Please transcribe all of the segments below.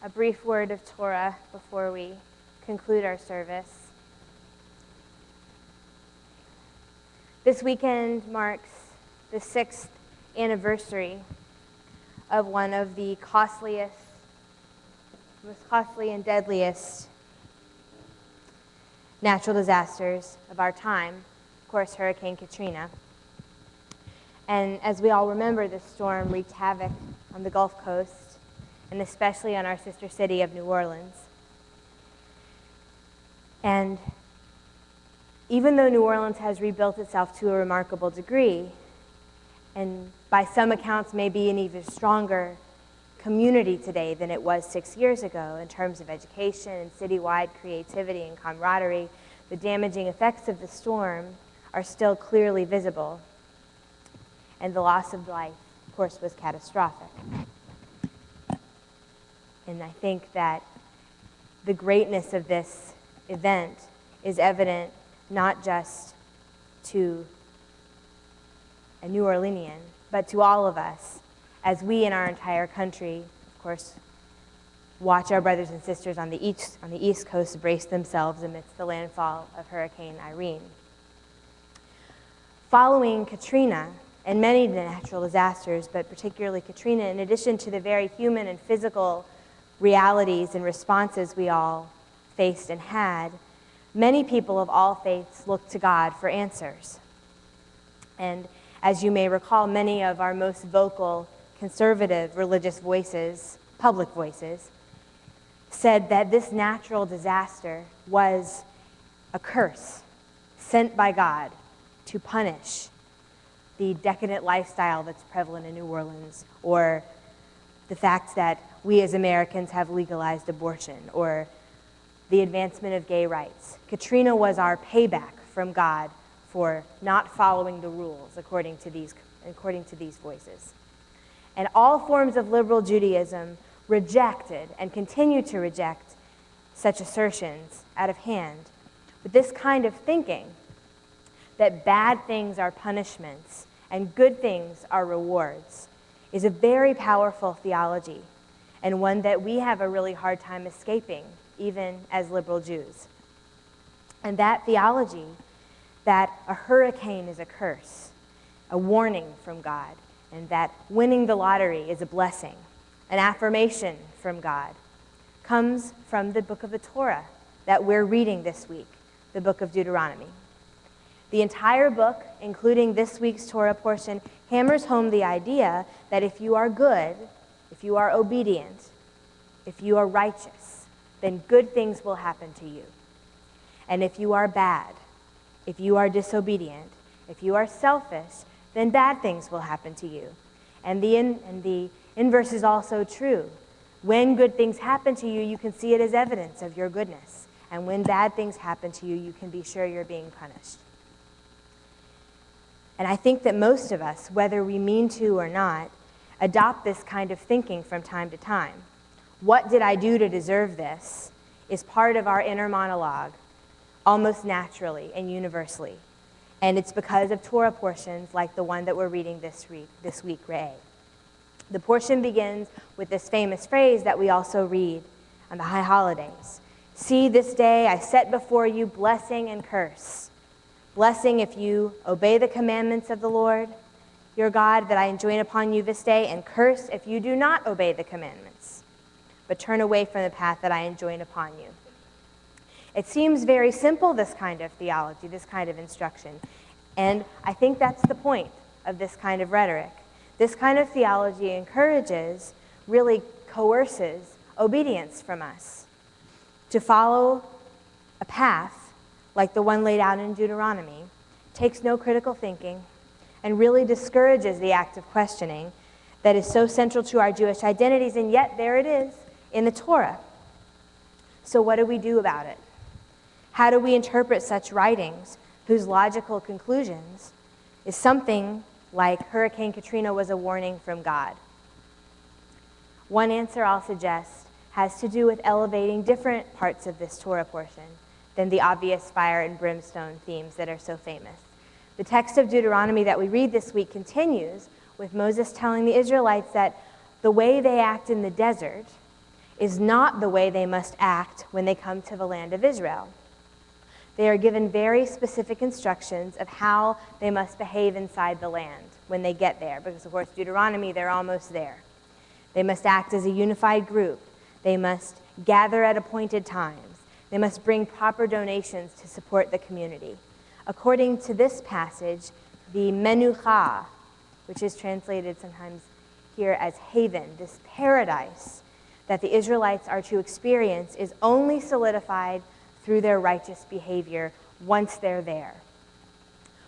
a brief word of Torah before we conclude our service. This weekend marks the 6th anniversary of one of the most costly and deadliest natural disasters of our time, of course, Hurricane Katrina. And as we all remember, this storm wreaked havoc on the Gulf Coast, and especially on our sister city of New Orleans. And even though New Orleans has rebuilt itself to a remarkable degree, and by some accounts may be an even stronger community today than it was 6 years ago in terms of education and citywide creativity and camaraderie, the damaging effects of the storm are still clearly visible. And the loss of life, of course, was catastrophic. And I think that the greatness of this event is evident not just to a New Orleanian, but to all of us, as we in our entire country, of course, watch our brothers and sisters on the East Coast brace themselves amidst the landfall of Hurricane Irene. Following Katrina and many natural disasters, but particularly Katrina, in addition to the very human and physical realities and responses we all faced and had, many people of all faiths looked to God for answers. And as you may recall, many of our most vocal conservative religious voices, public voices, said that this natural disaster was a curse sent by God to punish the decadent lifestyle that's prevalent in New Orleans, or the fact that we as Americans have legalized abortion, or the advancement of gay rights. Katrina was our payback from God for not following the rules, according to these voices. And all forms of liberal Judaism rejected and continue to reject such assertions out of hand. But this kind of thinking, that bad things are punishments and good things are rewards, is a very powerful theology, and one that we have a really hard time escaping, even as liberal Jews. And that theology, that a hurricane is a curse, a warning from God, and that winning the lottery is a blessing, an affirmation from God, comes from the book of the Torah that we're reading this week, the book of Deuteronomy. The entire book, including this week's Torah portion, hammers home the idea that if you are good, if you are obedient, if you are righteous, then good things will happen to you. And if you are bad, if you are disobedient, if you are selfish, then bad things will happen to you. And the inverse is also true. When good things happen to you, you can see it as evidence of your goodness. And when bad things happen to you, you can be sure you're being punished. And I think that most of us, whether we mean to or not, adopt this kind of thinking from time to time. What did I do to deserve this is part of our inner monologue, almost naturally and universally. And it's because of Torah portions like the one that we're reading this week, Re'eh. The portion begins with this famous phrase that we also read on the high holidays. See, this day I set before you blessing and curse. Blessing if you obey the commandments of the Lord, your God, that I enjoin upon you this day, and curse if you do not obey the commandments, but turn away from the path that I enjoin upon you. It seems very simple, this kind of theology, this kind of instruction, and I think that's the point of this kind of rhetoric. This kind of theology encourages, really coerces, obedience from us to follow a path like the one laid out in Deuteronomy, takes no critical thinking, and really discourages the act of questioning that is so central to our Jewish identities, and yet there it is in the Torah. So what do we do about it? How do we interpret such writings whose logical conclusions is something like Hurricane Katrina was a warning from God? One answer I'll suggest has to do with elevating different parts of this Torah portion than the obvious fire and brimstone themes that are so famous. The text of Deuteronomy that we read this week continues with Moses telling the Israelites that the way they act in the desert is not the way they must act when they come to the land of Israel. They are given very specific instructions of how they must behave inside the land when they get there, because of course, Deuteronomy, they're almost there. They must act as a unified group. They must gather at appointed times. They must bring proper donations to support the community. According to this passage, the menucha, which is translated sometimes here as haven, this paradise that the Israelites are to experience, is only solidified through their righteous behavior once they're there.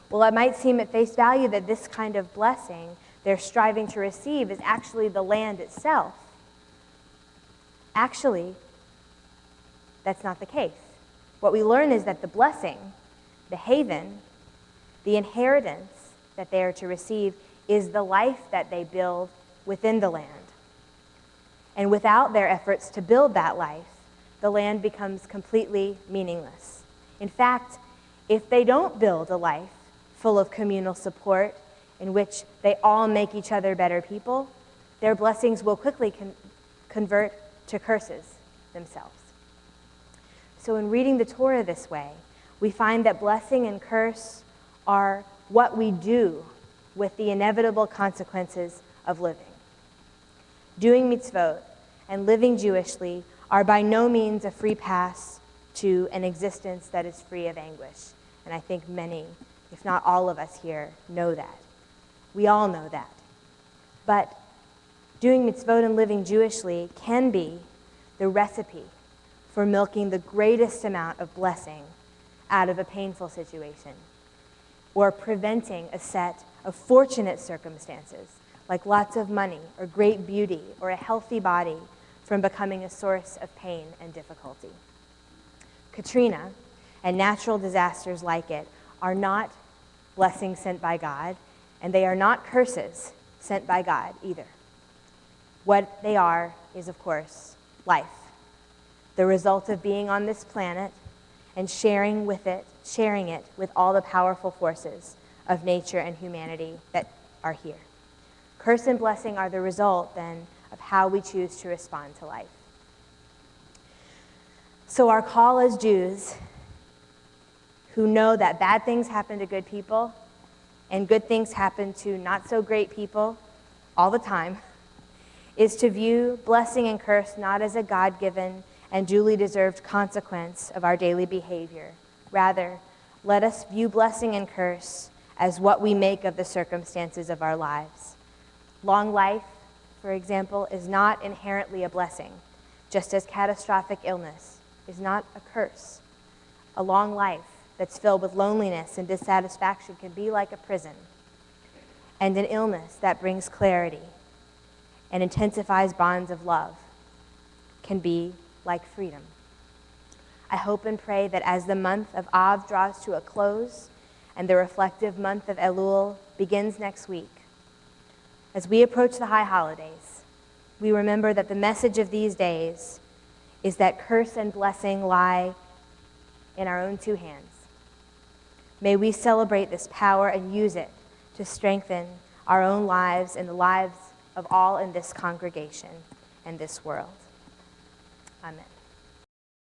Well, it might seem at face value that this kind of blessing they're striving to receive is actually the land itself. Actually, that's not the case. What we learn is that the blessing, the haven, the inheritance that they are to receive is the life that they build within the land. And without their efforts to build that life, the land becomes completely meaningless. In fact, if they don't build a life full of communal support in which they all make each other better people, their blessings will quickly convert to curses themselves. So in reading the Torah this way, we find that blessing and curse are what we do with the inevitable consequences of living. Doing mitzvot and living Jewishly are by no means a free pass to an existence that is free of anguish. And I think many, if not all of us here, know that. We all know that. But doing mitzvot and living Jewishly can be the recipe for milking the greatest amount of blessing out of a painful situation, or preventing a set of fortunate circumstances, like lots of money or great beauty or a healthy body, from becoming a source of pain and difficulty. Katrina and natural disasters like it are not blessings sent by God, and they are not curses sent by God either. What they are is, of course, life, the result of being on this planet and sharing it with all the powerful forces of nature and humanity that are here. Curse and blessing are the result, then, of how we choose to respond to life. So our call as Jews, who know that bad things happen to good people and good things happen to not so great people all the time, is to view blessing and curse not as a God-given and duly deserved consequence of our daily behavior. Rather, let us view blessing and curse as what we make of the circumstances of our lives. Long life, for example, is not inherently a blessing, just as catastrophic illness is not a curse. A long life that's filled with loneliness and dissatisfaction can be like a prison, and an illness that brings clarity and intensifies bonds of love can be like freedom. I hope and pray that as the month of Av draws to a close and the reflective month of Elul begins next week, as we approach the high holidays, we remember that the message of these days is that curse and blessing lie in our own two hands. May we celebrate this power and use it to strengthen our own lives and the lives of all in this congregation and this world. Amen.